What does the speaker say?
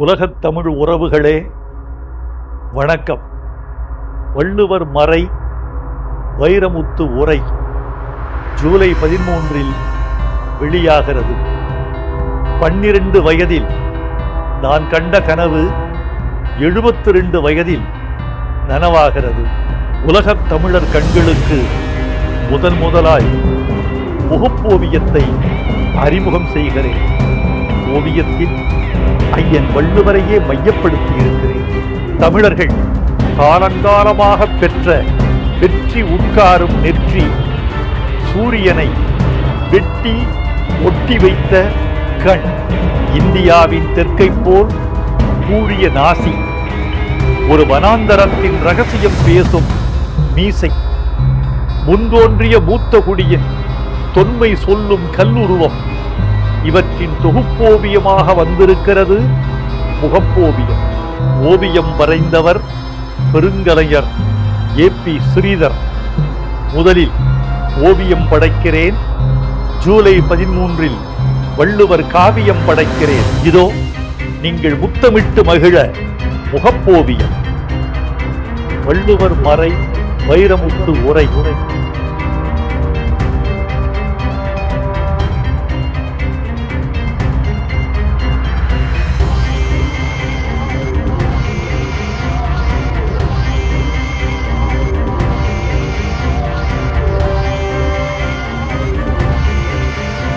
உலகத் தமிழ் உறவுகளே வணக்கம். வள்ளுவர் மறை வைரமுத்து உரை ஜூலை 13 வெளியாகிறது. 12 வயதில் நான் கண்ட கனவு 72 வயதில் நனவாகிறது. உலகத் தமிழர் கண்களுக்கு முதலாய் முகப்போவியத்தை அறிமுகம் செய்கிறேன். ஓவியத்தில் ஐயன் வள்ளுவரையே மையப்படுத்தி இருக்கிறேன். தமிழர்கள் காலங்காலமாக பெற்ற வெற்றி உட்காரும் நெற்றி, சூரியனை வெட்டி ஒட்டி வைத்த கண், இந்தியாவின் தெற்கை போல் கூடிய நாசி, ஒரு வனாந்தரத்தின் ரகசியம் பேசும் மீசை, முன்தோன்றிய மூத்த குடியின் தொன்மை சொல்லும் கல்லுருவம், இவற்றின் தொகுப்போவியமாக வந்திருக்கிறது முகப்போவியம். ஓவியம் வரைந்தவர் பெருங்கலைஞர் ஏ.பி. ஸ்ரீதர். முதலில் ஓவியம் படைக்கிறேன், ஜூலை 13 வள்ளுவர் காவியம் படைக்கிறேன். இதோ நீங்கள் முத்தமிட்டு மகிழ முகப்போவியம். வள்ளுவர் மறை வைரமுத்து உரை